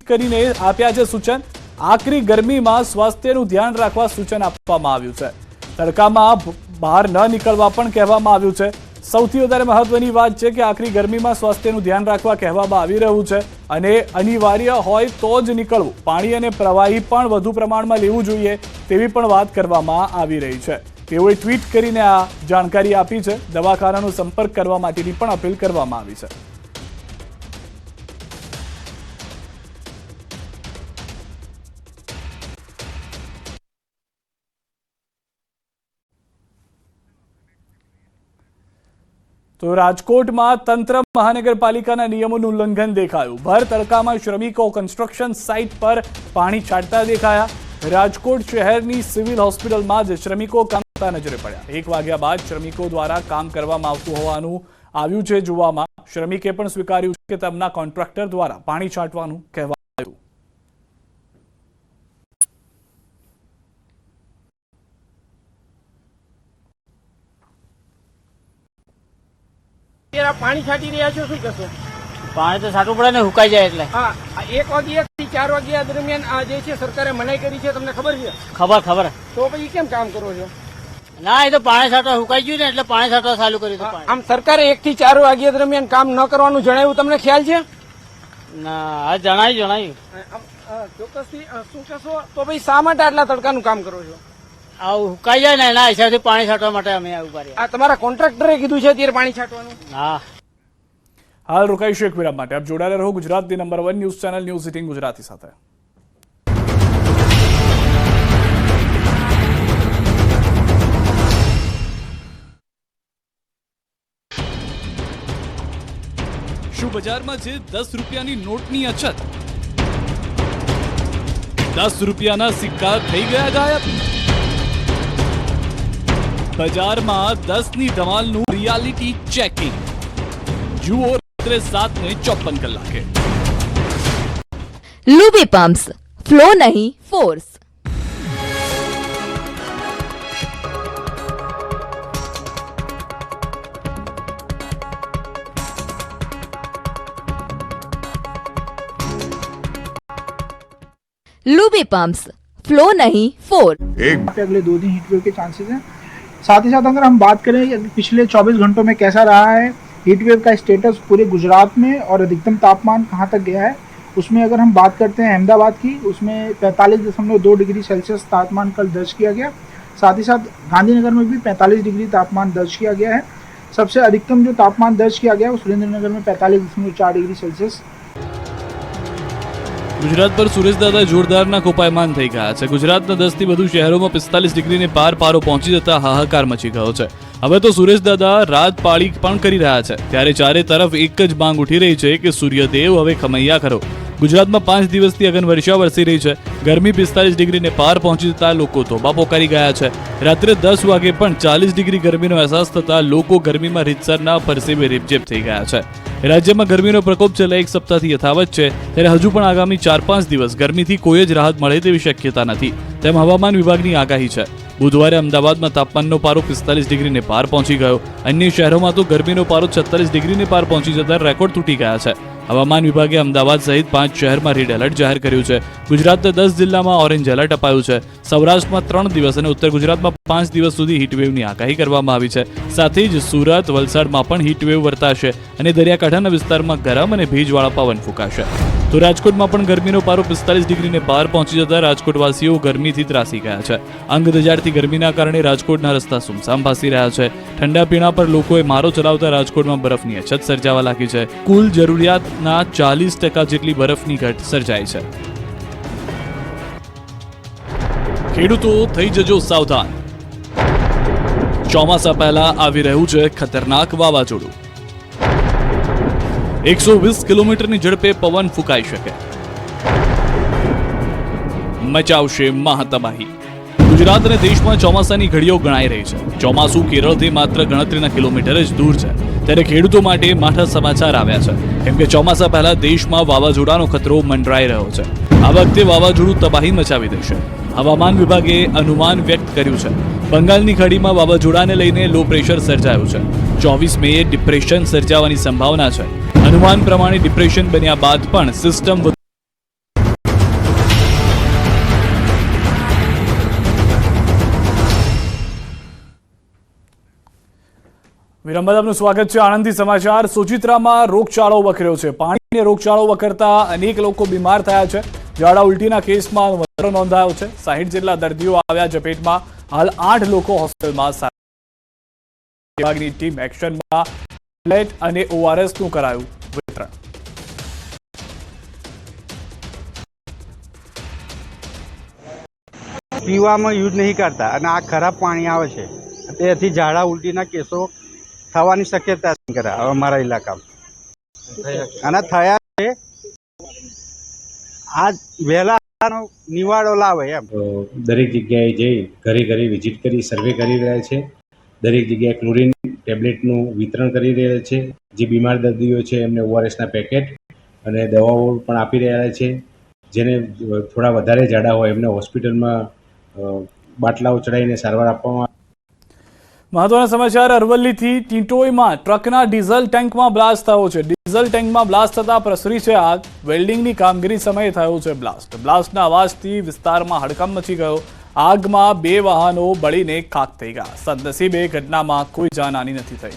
કરીને આપ્યા છે સૂચન। આકરી ગરમીમાં સ્વાસ્થ્યનું ધ્યાન રાખવા સૂચન આપવામાં આવ્યું છે। તડકામાં બહાર ન નીકળવા પણ કહેવામાં આવ્યું છે। સૌથી વધારે મહત્વની વાત છે કે આકરી ગરમીમાં સ્વાસ્થ્યનું ધ્યાન રાખવા કહેવામાં આવી રહ્યું છે અને અનિવાર્ય હોય તો જ નીકળવું। પાણી અને પ્રવાહી પણ વધુ પ્રમાણમાં લેવું જોઈએ તેવી પણ વાત કરવામાં આવી રહી છે। તેઓએ ટ્વીટ કરીને આ જાણકારી આપી છે। દવાખાનાનો સંપર્ક કરવા માટેની પણ અપીલ કરવામાં આવી છે। તો રાજકોટમાં તંત્ર મહાનગરપાલિકાના નિયમોનું ઉલ્લંઘન દેખાયું। ભર તડકામાં શ્રમિકો કન્સ્ટ્રક્શન સાઇટ પર પાણી છાંટતા દેખાયા। રાજકોટ શહેરની સિવિલ હોસ્પિટલમાં જ શ્રમિકો કામ કરતા નજરે પડ્યા। 1 વાગ્યા બાદ શ્રમિકો દ્વારા કામ કરવામાં આવતું હોવાનું આવ્યું છે જોવામાં। શ્રમિકે પણ સ્વીકાર્યું છે કે તેમના કોન્ટ્રાક્ટર દ્વારા પાણી છાંટવાનું કહેવામાં આવ્યું। पानी छाटी रहा छो शू कशो? पानी तो छाटવું પડે ને હુકાઈ જાય એટલે। हाँ 1 વાગ્યાથી 4 વાગ્યા દરમિયાન આ જે છે સરકારે મનાઈ કરી છે, તમને ખબર છે? ખબર તો પછી કેમ કામ કરો છો? ના એ તો પાણી છાંટવા હુકાઈ ગયું ને એટલે પાણી છાંટવા ચાલુ કર્યું હતું પાણી। આમ સરકારે 1 થી 4 વાગ્યા દરમિયાન કામ ન કરવાનું જણાવ્યું, તમને ખ્યાલ છે? ના આ જણાયું ચોક્કસથી શું કશો? તો પછી શા માટે આટલા તડકાનું કામ કરો છો? આ હુકાઈ જાય ને એના હિસાબથી પાણી છાંટવા માટે અમે ઉભા રહ્યા। આ તમારા કોન્ટ્રાક્ટરે કીધું છે અત્યારે પાણી છાંટવાનું? હા હાલ રોકાઈશું એક વિરામ માટે। આપ જોડાયેલા રહો ગુજરાતની number 1 news channel news 18 Gujarati સાથે। શું બજારમાં છે 10 રૂપિયાની નોટની અછત? 10 રૂપિયાના સિક્કા થઈ ગયા ગાયબ? બજારમાં 10ની ધમાલનું રિયાલિટી ચેકિંગ જુઓ રાત્રે 7:54 કલાકે। लुबी पंप्स, फ्लो नहीं फोर्स। लुबी पंप्स, फ्लो नहीं फोर्स। अगले 2 दिन हीट वेव के चांसेस हैं। साथ ही साथ अगर हम बात करें पिछले 24 घंटों में कैसा रहा है हीट वेव का स्टेटस पूरे गुजरात में और अधिकतम तापमान कहां तक गया है, उसमें अगर हम बात करते हैं अहमदाबाद की, उसमें 45.2 डिग्री सेल्सियस तापमान कल दर्ज किया गया। साथ ही साथ गांधीनगर में भी 45 डिग्री तापमान दर्ज किया गया है। सबसे अधिकतम जो तापमान दर्ज किया गया वो सुरेंद्रनगर में 45.4 डिग्री सेल्सियस। ગુજરાત પર સુરેશદાદા જોરદારના કોપાયમાન થઈ ગયા છે। ગુજરાતના 10થી વધુ શહેરોમાં 45 ડિગ્રીને પાર પારો પહોંચી જતા હાહાકાર મચી ગયો છે। હવે તો સુરેશદાદા રાત પાળી પણ કરી રહ્યા છે। ત્યારે ચારે તરફ એક જ માંગ ઉઠી રહી છે કે સૂર્યદેવ હવે ખમૈયા કરો। ગુજરાતમાં 5 દિવસથી અગનવર્ષા વરસી રહી છે। ગરમી 45 ડિગ્રીને પાર પહોંચી જતા લોકો તોબા પોકારી ગયા છે। રાત્રે 10 વાગે પણ 40 ડિગ્રી ગરમીનો અહેસાસ થતા લોકો ગરમીમાં રીતસરના પરસેવે રેપઝેપ થઈ ગયા છે। રાજ્યમાં ગરમીનો પ્રકોપ છેલ્લા 1 સપ્તાહથી યથાવત છે, ત્યારે હજુ પણ આગામી 4-5 દિવસ ગરમીથી કોઈ જ રાહત મળે તેવી શક્યતા નથી તેમ હવામાન વિભાગની આગાહી છે। બુધવારે અમદાવાદમાં તાપમાનનો પારો 45 ડિગ્રીને પાર પહોંચી ગયો। અન્ય શહેરોમાં તો ગરમીનો પારો 46 ડિગ્રીને પાર પહોંચી જતા રેકોર્ડ તૂટી ગયા છે। હવામાન વિભાગે અમદાવાદ સહિત 5 શહેરમાં રેડ એલર્ટ જાહેર કર્યું છે। ગુજરાતના 10 જિલ્લામાં ઓરેન્જ એલર્ટ અપાયું છે। સૌરાષ્ટ્રમાં 3 દિવસ અને ઉત્તર ગુજરાતમાં 5 દિવસ સુધી હીટવેવની આગાહી કરવામાં આવી છે। સાથે જ સુરત વલસાડમાં પણ હીટવેવ વર્તાશે અને દરિયાકાંઠાના વિસ્તારમાં ગરમ અને ભેજવાળા પવન ફૂંકાશે। તો રાજકોટમાં પણ ગરમીનો પારો 45 ડિગ્રીને પાર પહોંચી જતા રાજકોટવાસીઓ ગરમીથી ત્રાસી ગયા છે। અંગ દજાડતી ગરમીના કારણે રાજકોટના રસ્તા સુમસામ ભાસી રહ્યા છે। ઠંડા પીણા પર લોકોએ મારો ચલાવતા રાજકોટમાં બરફની અછત સર્જાવા લાગી છે। કુલ જરૂરિયાતના 40% જેટલી બરફની ઘટ સર્જાઈ છે। ખેડૂતો થઈ જજો સાવધાન। ચોમાસા પહેલા આવી રહ્યું છે ખતરનાક વાવાઝોડું। 120 કિલોમીટરની ઝડપે પવન ફૂંકાઈ શકે, મચાવશે મહાતબાહી। ગુજરાત અને દેશમાં ચોમાસાની ઘડીઓ ગણાઈ રહી છે। ચોમાસું કેરળથી માત્ર ગણતરીના કિલોમીટર જ દૂર છે, ત્યારે ખેડૂતો માટે માઠા સમાચાર આવ્યા છે, કેમ કે ચોમાસા પહેલા દેશમાં વાવાઝોડાનો ખતરો મંડરાઈ રહ્યો છે। આ વખતે વાવાઝોડું તબાહી મચાવી દેશે। હવામાન વિભાગે અનુમાન વ્યક્ત કર્યું છે। બંગાળની ખાડીમાં વાવાઝોડાને લઈને લો પ્રેશર સર્જાયું છે। 24 મેએ ડિપ્રેશન સર્જાવાની સંભાવના છે। અનુમાન પ્રમાણે ડિપ્રેશન બન્યા બાદ પણ સિસ્ટમ વિરમબાદ આપનું સ્વાગત છે. આણંદથી સમાચાર. સોજિત્રામાં રોગચાળો વકર્યો છે. પાણીને રોગચાળો વકરતા અનેક લોકો બીમાર થયા છે. ઝાડા ઉલટીના કેસમાં વધારો નોંધાયો છે. 60 જેટલા દર્દીઓ આવ્યા ઝપેટમાં. હાલ 8 લોકો હોસ્પિટલમાં સારવાર. વિભાગની ટીમ એક્શનમાં. પ્લેટ અને ORS નું કરાયું વિતરણ. પીવામાં યુઝ નહીં કરતા અને આ ખરાબ પાણી આવે છે, તેથી ઝાડા ઉલટીના કેસો થવાની શક્યતા છે અમારા ઇલાકામાં અને થયા છે. આ વહેલા નિવાડો લાવે એમ દરેક જગ્યાએ જઈ ઘરે ઘરે વિઝિટ કરી સર્વે કરી રહ્યા છે. દરેક જગ્યાએ ક્લોરીન ટેબ્લેટનું વિતરણ કરી રહ્યા છે. જે બીમાર દર્દીઓ છે એમને ORSના પેકેટ અને દવાઓ પણ આપી રહ્યા છે. જેને થોડા વધારે ઝાડા હોય એમને હોસ્પિટલમાં બાટલાઓ ચડાવીને સારવાર આપવામાં. મહત્વના સમાચાર. અરવલ્લીથી ટીટોઈમાં ટ્રકના ડીઝલ ટેન્કમાં બ્લાસ્ટ થયો છે. ડીઝલ ટેન્કમાં બ્લાસ્ટ થતા પ્રસરી છે આગ. વેલ્ડિંગની કામગીરી સમયે થયો છે બ્લાસ્ટ. બ્લાસ્ટના અવાજથી વિસ્તારમાં હડકંપ મચી ગયો. આગમાં 2 વાહનો બળીને ખાખ થઈ ગયા. સદનસીબે ઘટનામાં કોઈ જાનહાની નથી થઈ.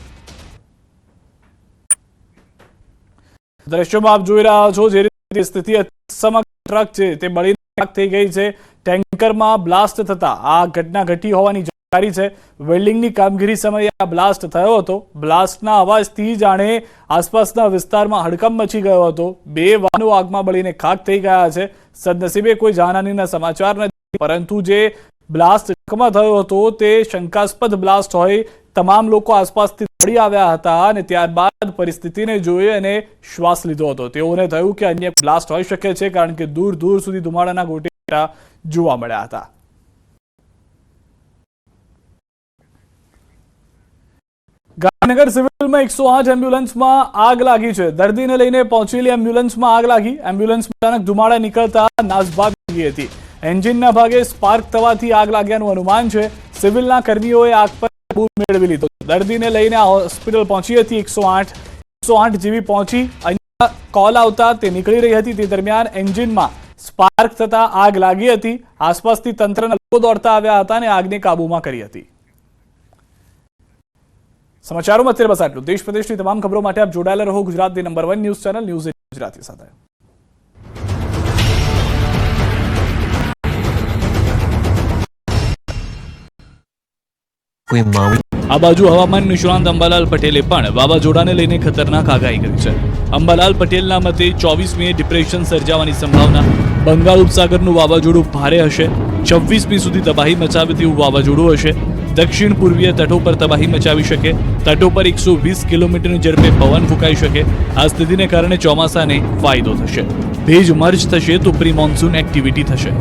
દ્રશ્યોમાં આપ જોઈ રહ્યા છો જે રીતે સ્થિતિ સમગ્ર ટ્રક છે તે બળીને ખાખ થઈ ગઈ છે. ટેન્કરમાં બ્લાસ્ટ થતા આ ઘટના ઘટી હોવાની જાણકારી છે. વેલ્ડિંગની કામગીરી સમયે આ બ્લાસ્ટ થયો હતો. બ્લાસ્ટના અવાજથી જાણે આસપાસના વિસ્તારમાં હડકંપ મચી ગયો હતો. 2 વાહનો આગમાં બળીને ખાખ થઈ ગયા છે. સદનસીબે કોઈ જાનહાનીના સમાચાર નથી, પરંતુ જે બ્લાસ્ટ ટ્રકમાં થયો હતો તે શંકાસ્પદ બ્લાસ્ટ હોય. તમામ લોકો આસપાસથી દોડી આવ્યા હતા અને ત્યારબાદ પરિસ્થિતિને જોઈ અને શ્વાસ લીધો હતો. તેઓને થયું કે અન્ય બ્લાસ્ટ હોઈ શકે છે, કારણ કે દૂર દૂર સુધી ધુમાડાના ગોટેટા જોવા મળ્યા હતા. ગાંધીનગર સિવિલમાં 108 એમ્બ્યુલન્સમાં આગ લાગી છે. દર્દીને લઈને પહોંચેલી એમ્બ્યુલન્સમાં આગ લાગી. એમ્બ્યુલન્સમાં અચાનક ધુમાડા નીકળતા નાસભાગ લાગી હતી. એન્જિનના ભાગે સ્પાર્ક થવાથી આગ લાગ્યાનું અનુમાન છે. સિવિલના કર્મીઓએ આગ પર કાબુ મેળવી લીધો. દર્દીને લઈને હોસ્પિટલ પહોંચી હતી 108 જેવી પહોંચી. અહીંયા કોલ આવતા તે નીકળી રહી હતી. તે દરમિયાન એન્જિનમાં સ્પાર્ક થતા આગ લાગી હતી. આસપાસથી તંત્રના લોકો દોડતા આવ્યા હતા અને આગને કાબૂમાં કરી હતી. સમાચારોમાં અત્યારે બસ આટલું. દેશ પ્રદેશની તમામ ખબરો માટે આપ જોડાયેલા રહો ગુજરાતની number 1 news channel news Gujarati સાથે. આ બાજુ હવામાન નિષ્ણાંત અંબાલાલ પટેલે પણ વાવાઝોડાને લઈને ખતરનાક આગાહી કરી છે. અંબાલાલ પટેલના મતે 24મીએ ડિપ્રેશન સર્જાવાની સંભાવના. બંગાળ ઉપસાગરનું વાવાઝોડું ભારે હશે. 26મી સુધી તબાહી મચાવે તેવું વાવાઝોડું હશે. દક્ષિણ પૂર્વીય તટો પર તબાહી મચાવી શકે. તટો પર 120 કિલોમીટરની ઝડપે પવન ફૂંકાઈ શકે. આ સ્થિતિને કારણે ચોમાસાને ફાયદો થશે. ભેજ મર્જ થશે તો પ્રી મોન્સૂન એક્ટિવિટી થશે.